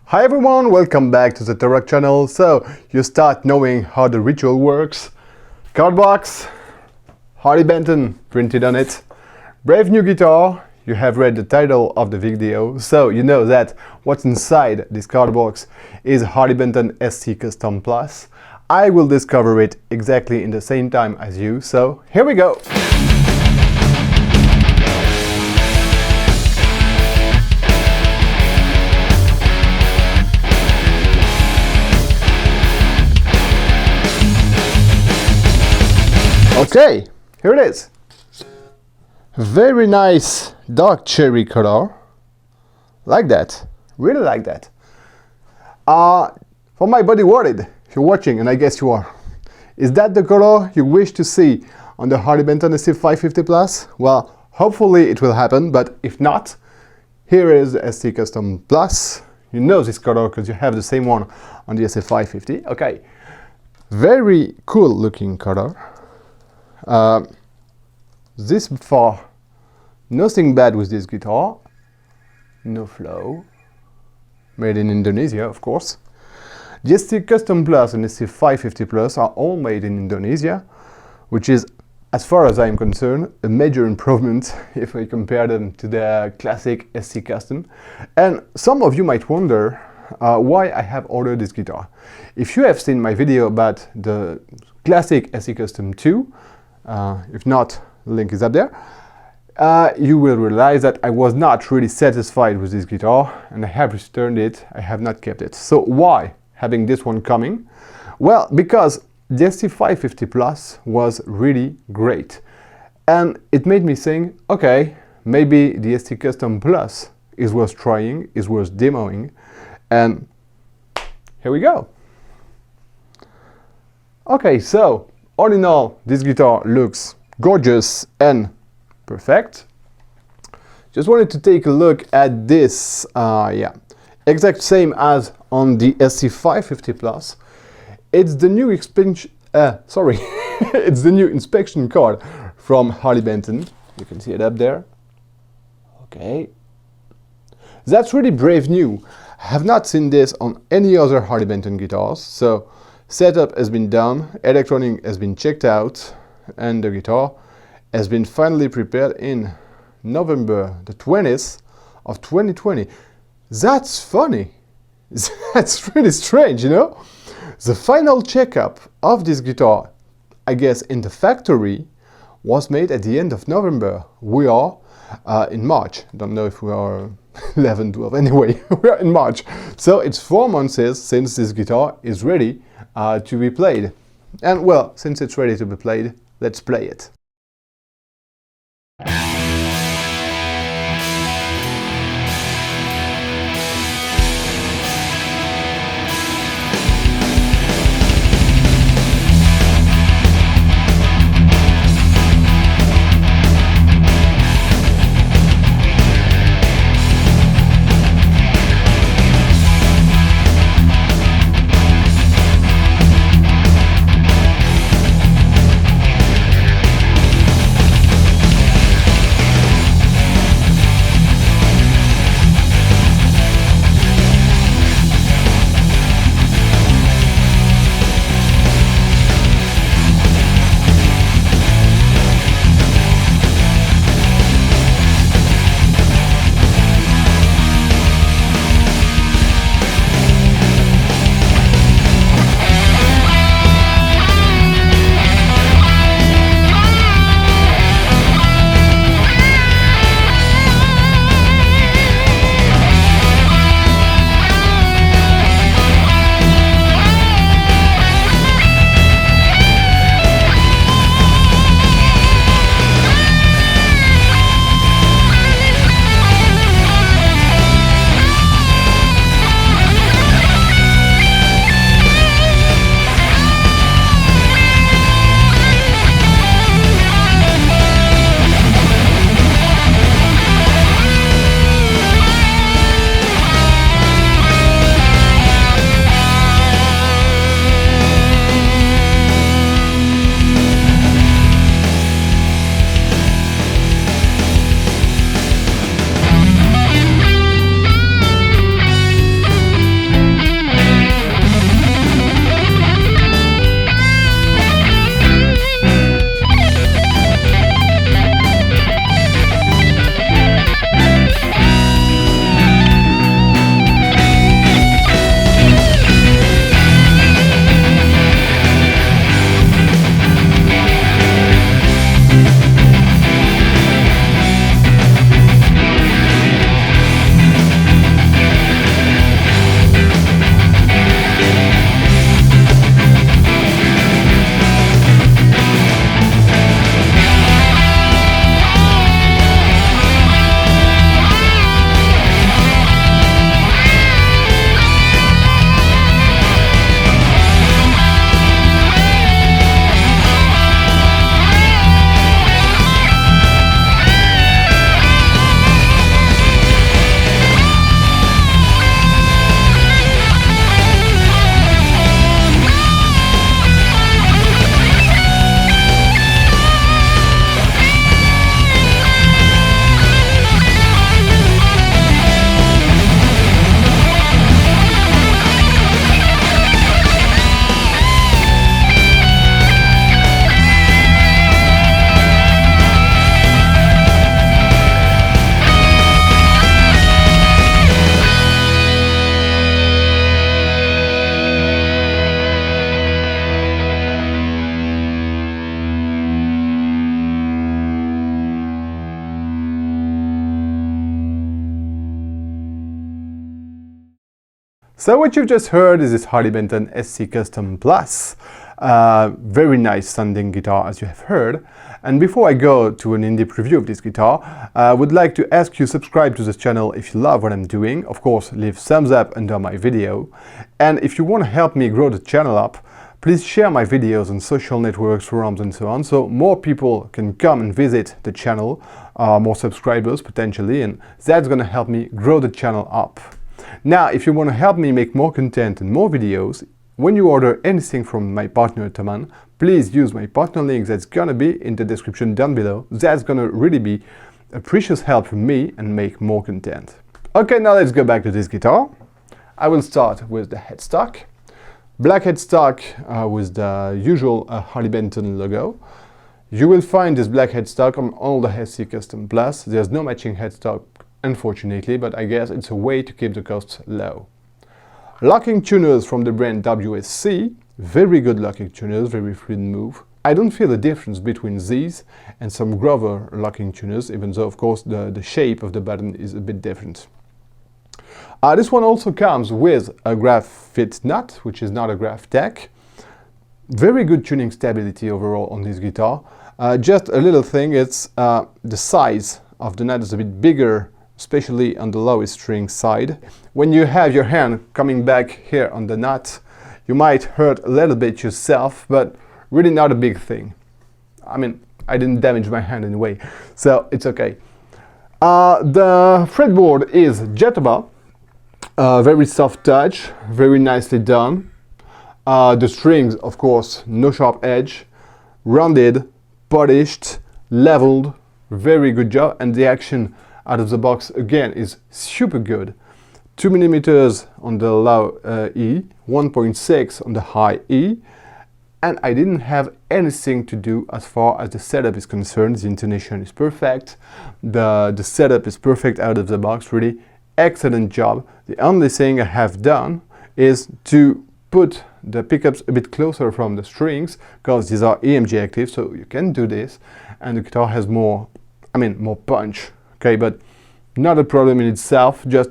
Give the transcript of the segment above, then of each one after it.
Hi everyone, welcome back to the Torok channel. So you start knowing how the ritual works. Card box, Harley Benton printed on it. Brave new guitar. You have read the title of the video, so you know that what's inside this card box is Harley Benton SC Custom Plus. I will discover it exactly in the same time as you, so here we go! Okay, here it is. Very nice dark cherry color. Like that. Really like that. For my body worried, if you're watching, and I guess you are, is that the color you wish to see on the Harley Benton SC 550 Plus? Well, hopefully it will happen, but if not, here is the SC Custom Plus. You know this color because you have the same one on the SC 550. Okay, very cool looking color. This far, nothing bad with this guitar. No flow. Made in Indonesia, of course. The SC Custom Plus and SC 550 Plus are all made in Indonesia, which is, as far as I'm concerned, a major improvement if we compare them to the classic SC Custom. And some of you might wonder why I have ordered this guitar. If you have seen my video about the classic SC Custom 2, if not, the link is up there, you will realize that I was not really satisfied with this guitar and I have returned it, I have not kept it. So why having this one coming? Well, because the SC 550 Plus was really great. And it made me think, okay, maybe the SC Custom Plus is worth trying, is worth demoing, and here we go. Okay, so all in all, this guitar looks gorgeous and perfect. Just wanted to take a look at this, exact same as on the SC 550 Plus. It's the new it's the new inspection card from Harley Benton. You can see it up there. Okay, that's really brave new. I have not seen this on any other Harley Benton guitars. So setup has been done, electronic has been checked out, and the guitar has been finally prepared in November the 20th of 2020. That's funny. That's really strange, you know? The final checkup of this guitar, I guess in the factory, was made at the end of November. We are in March. Don't know if we are 11, 12, anyway, we are in March. So it's 4 months since this guitar is ready to be played. And well, since it's ready to be played, let's play it. So what you've just heard is this Harley Benton SC Custom Plus. Very nice sounding guitar, as you have heard. And before I go to an in-depth review of this guitar, I would like to ask you to subscribe to this channel if you love what I'm doing. Of course, leave thumbs up under my video. And if you want to help me grow the channel up, please share my videos on social networks, forums and so on, so more people can come and visit the channel, more subscribers potentially, and that's going to help me grow the channel up. Now, if you want to help me make more content and more videos, when you order anything from my partner Thomann, please use my partner link that's going to be in the description down below. That's going to really be a precious help for me and make more content. Okay, now let's go back to this guitar. I will start with the headstock. Black headstock with the usual Harley Benton logo. You will find this black headstock on all the SC Custom Plus. There's no matching headstock, unfortunately, but I guess it's a way to keep the costs low. Locking tuners from the brand WSC, very good locking tuners, very fluid move. I don't feel a difference between these and some Grover locking tuners, even though of course the shape of the button is a bit different. This one also comes with a graph fit nut, which is not a graph tech. Very good tuning stability overall on this guitar. Just a little thing, it's the size of the nut is a bit bigger, especially on the lowest string side. When you have your hand coming back here on the nut, you might hurt a little bit yourself, but really not a big thing. I mean, I didn't damage my hand anyway, so it's okay. The fretboard is Jetoba, very soft touch, very nicely done. The strings, of course, no sharp edge, rounded, polished, leveled, very good job, and the action out of the box again is super good. 2 mm on the low E, 1.6 on the high E, and I didn't have anything to do as far as the setup is concerned. The intonation is perfect, the setup is perfect out of the box, really excellent job. The only thing I have done is to put the pickups a bit closer from the strings, because these are EMG active, so you can do this, and the guitar has more punch. Okay, but not a problem in itself, just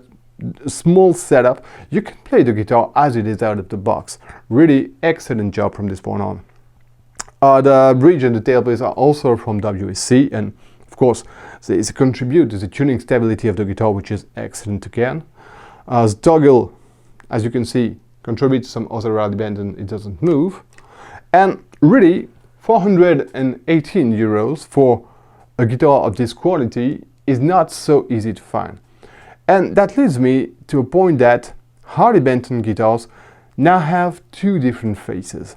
a small setup. You can play the guitar as it is out of the box. Really excellent job from this point on. The bridge and the tailpiece are also from WSC, and of course they contribute to the tuning stability of the guitar, which is excellent again. The toggle, as you can see, contributes to some other Harley Benton, it doesn't move. And really, 418 euros for a guitar of this quality is not so easy to find. And that leads me to a point that Harley Benton guitars now have two different faces.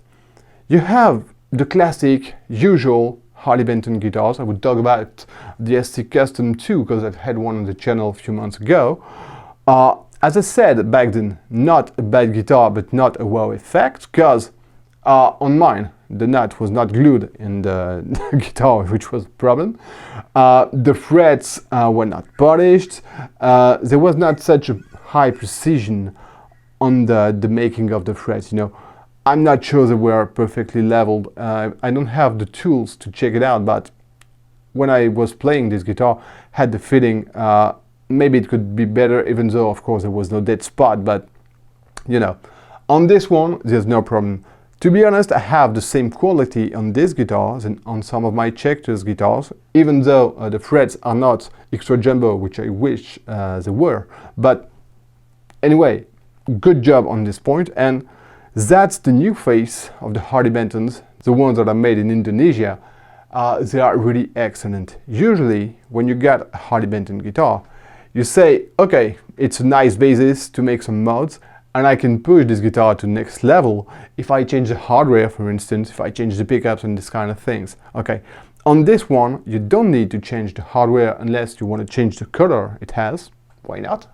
You have the classic, usual Harley Benton guitars. I would talk about the SC Custom too, because I've had one on the channel a few months ago. As I said back then, not a bad guitar, but not a wow effect, because on mine, the nut was not glued in the guitar, which was a problem. The frets were not polished. There was not such a high precision on the making of the frets, you know. I'm not sure they were perfectly leveled. I don't have the tools to check it out, but when I was playing this guitar, had the feeling maybe it could be better, even though of course there was no dead spot, but you know, on this one there's no problem. To be honest, I have the same quality on these guitars and on some of my Checkers guitars, even though the frets are not extra jumbo, which I wish they were. But anyway, good job on this point, and that's the new face of the Harley Bentons, the ones that are made in Indonesia. They are really excellent. Usually, when you get a Harley Benton guitar, you say, okay, it's a nice basis to make some mods, and I can push this guitar to the next level if I change the hardware, for instance, if I change the pickups and this kind of things. Okay, on this one, you don't need to change the hardware unless you want to change the color it has. Why not?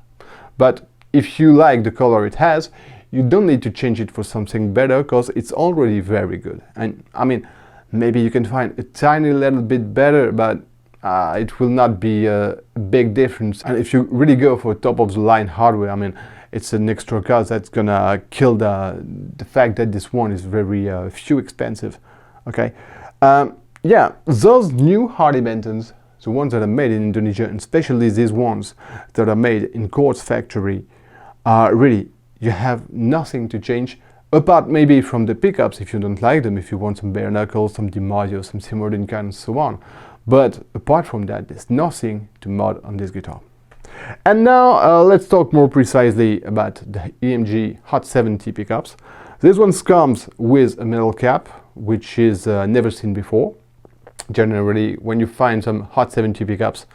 But if you like the color it has, you don't need to change it for something better, because it's already very good. And I mean, maybe you can find a tiny little bit better, but it will not be a big difference. And if you really go for top of the line hardware, I mean, it's an extra cost that's gonna kill the fact that this one is very few expensive. Okay, yeah, those new Harley Bentons, the ones that are made in Indonesia, and especially these ones that are made in Quartz factory, are really you have nothing to change, apart maybe from the pickups if you don't like them, if you want some bare knuckles, some DiMaggio, some Seymour Duncan and so on. But apart from that, there's nothing to mod on this guitar. And now let's talk more precisely about the EMG Hot 70 pickups. This one comes with a metal cap, which is never seen before. Generally, when you find some Hot 70 pickups,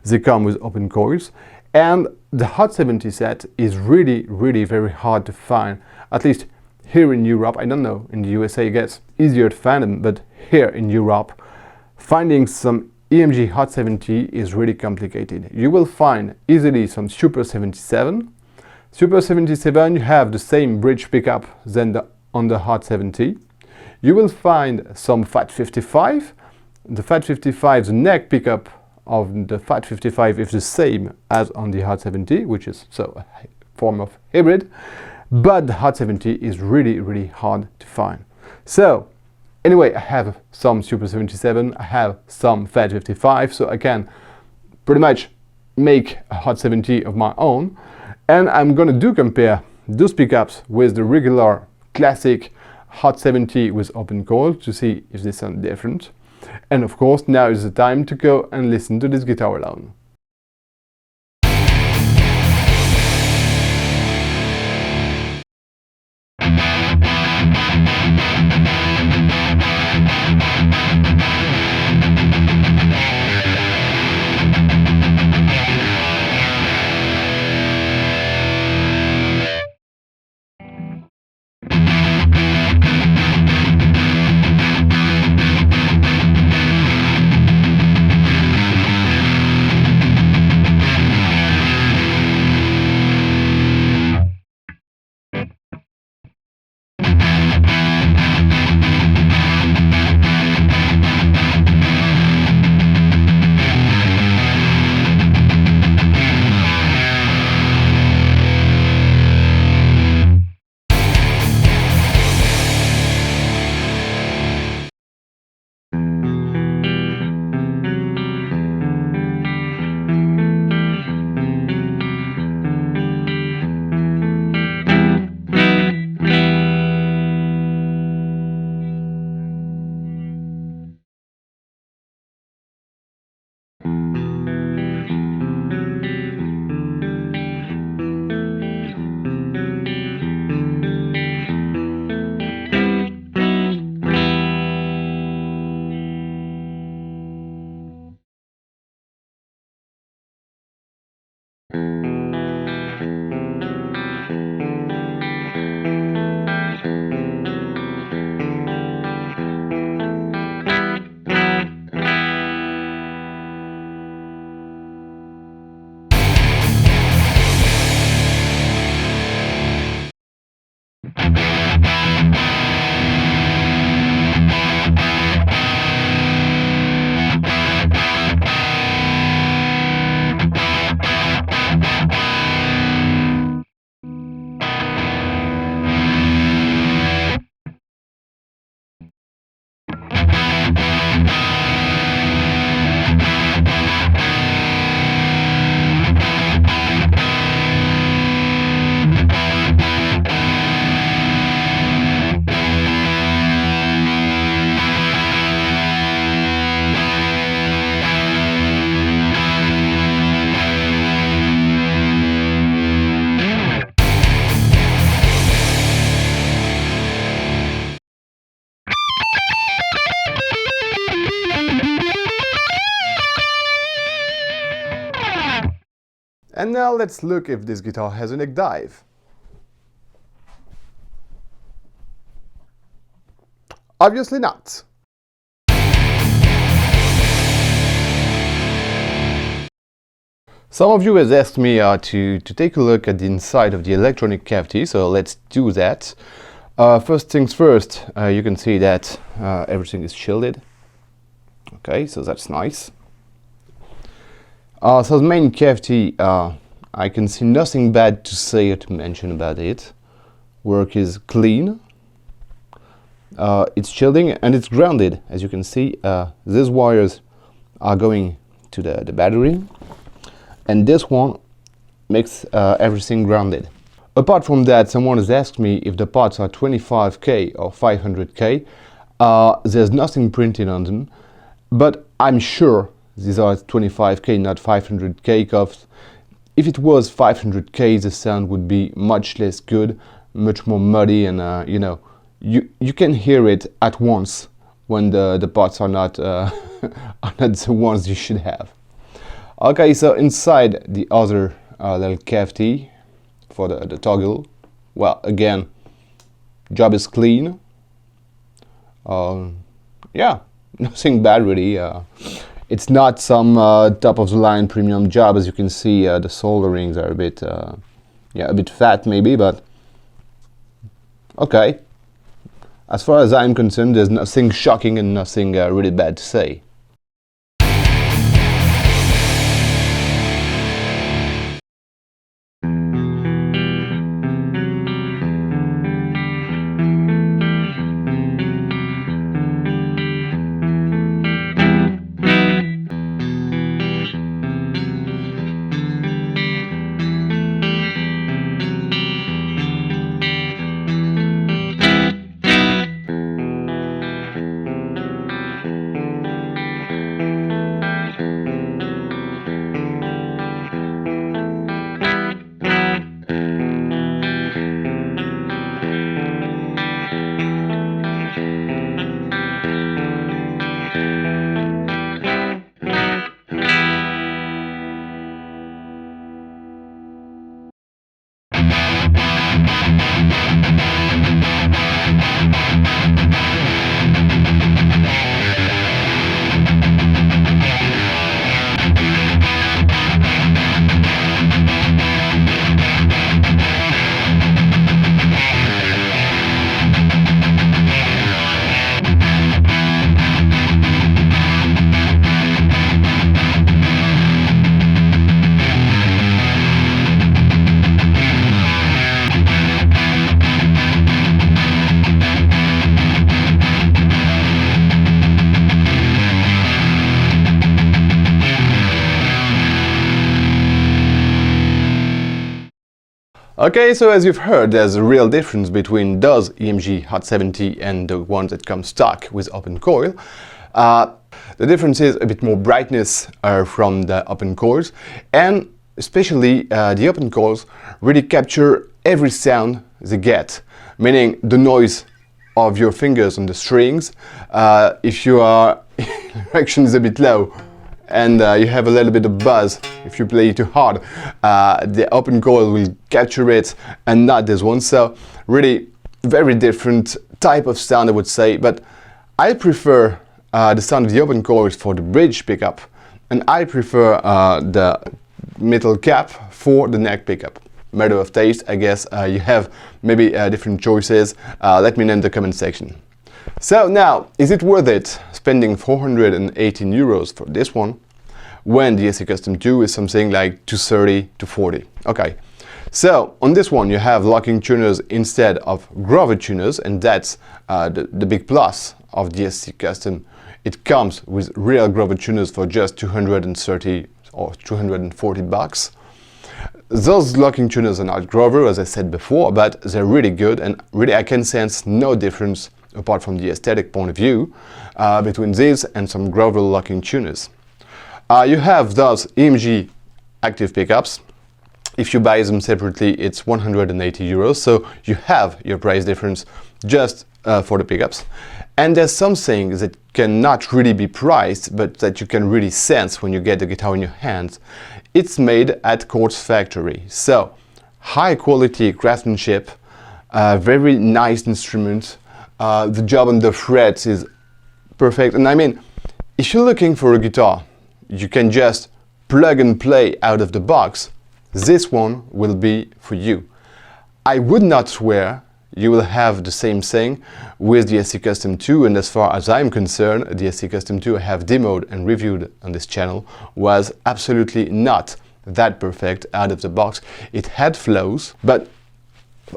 they come with open coils. And the Hot 70 set is really very hard to find, at least here in Europe. I don't know, in the USA it gets easier to find them, but here in Europe, finding some EMG Hot 70 is really complicated. You will find easily some Super 77. Super 77, you have the same bridge pickup than on the Hot 70. You will find some Fat 55. The Fat 55, the neck pickup of the Fat 55 is the same as on the Hot 70, which is so a form of hybrid. But the Hot 70 is really hard to find. So anyway, I have some Super 77, I have some Fat 55, so I can pretty much make a Hot 70 of my own. And I'm gonna compare those pickups with the regular classic Hot 70 with open coil to see if they sound different. And of course, now is the time to go and listen to this guitar alone. And now let's look if this guitar has a neck dive. Obviously not. Some of you have asked me to take a look at the inside of the electronic cavity, so let's do that. First things first, you can see that everything is shielded. Okay, so that's nice. So the main cavity, I can see nothing bad to say or to mention about it. Work is clean. It's shielding and it's grounded. As you can see, these wires are going to the battery, and this one makes everything grounded. Apart from that, someone has asked me if the parts are 25k or 500k. There's nothing printed on them, but I'm sure these are 25k, not 500k cuffs. If it was 500k, the sound would be much less good, much more muddy, and you know, you can hear it at once when the parts are not are not the ones you should have. Okay, so inside the other little cavity for the toggle, well, again, job is clean. Yeah, nothing bad really. It's not some top of the line premium job. As you can see, the solderings are a bit, yeah, a bit fat maybe, but okay. As far as I'm concerned, there's nothing shocking and nothing really bad to say. Okay, so as you've heard, there's a real difference between those EMG Hot 70 and the ones that come stock with open coil. The difference is a bit more brightness from the open coils, and especially the open coils really capture every sound they get, meaning the noise of your fingers on the strings. If your erection is a bit low and you have a little bit of buzz, if you play too hard, the open coil will capture it and not this one. So really very different type of sound, I would say, but I prefer the sound of the open coils for the bridge pickup, and I prefer the metal cap for the neck pickup. Matter of taste, I guess. You have maybe different choices. Let me know in the comment section. So now, is it worth it spending 418 euros for this one when the SC Custom 2 is something like 230 to 40? Okay, so on this one you have locking tuners instead of groove tuners, and that's the big plus of the SC Custom. It comes with real groove tuners for just 230 or 240 bucks. Those locking tuners are not Grover, as I said before, but they're really good, and really I can sense no difference apart from the aesthetic point of view between these and some Grover locking tuners. You have those EMG active pickups. If you buy them separately, it's 180 euros, so you have your price difference just for the pickups. And there's something that cannot really be priced, but that you can really sense when you get the guitar in your hands. It's made at Quartz Factory, so high quality craftsmanship, very nice instrument. The job on the frets is perfect, and I mean, if you're looking for a guitar you can just plug and play out of the box, this one will be for you. I would not swear you will have the same thing with the SC Custom 2, and as far as I'm concerned, the SC Custom 2 I have demoed and reviewed on this channel was absolutely not that perfect out of the box. It had flaws, but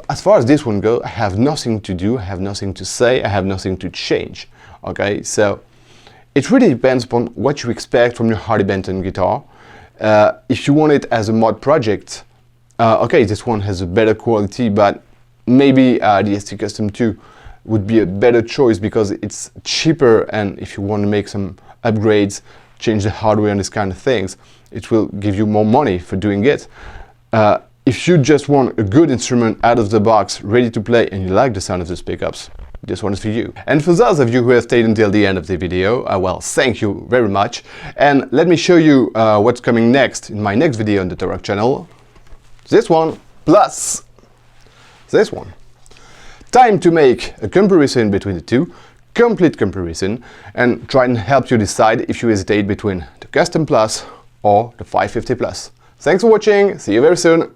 as far as this one goes, I have nothing to do, I have nothing to say, I have nothing to change. Okay, so it really depends upon what you expect from your Harley Benton guitar. If you want it as a mod project, okay, this one has a better quality, but maybe the SC Custom 2 would be a better choice because it's cheaper, and if you want to make some upgrades, change the hardware and these kind of things, it will give you more money for doing it. If you just want a good instrument out of the box, ready to play, and you like the sound of those pickups, this one is for you. And for those of you who have stayed until the end of the video, well, thank you very much. And let me show you what's coming next in my next video on the Torok channel. This one, plus this one. Time to make a comparison between the two, complete comparison, and try and help you decide if you hesitate between the Custom Plus or the 550 Plus. Thanks for watching, see you very soon.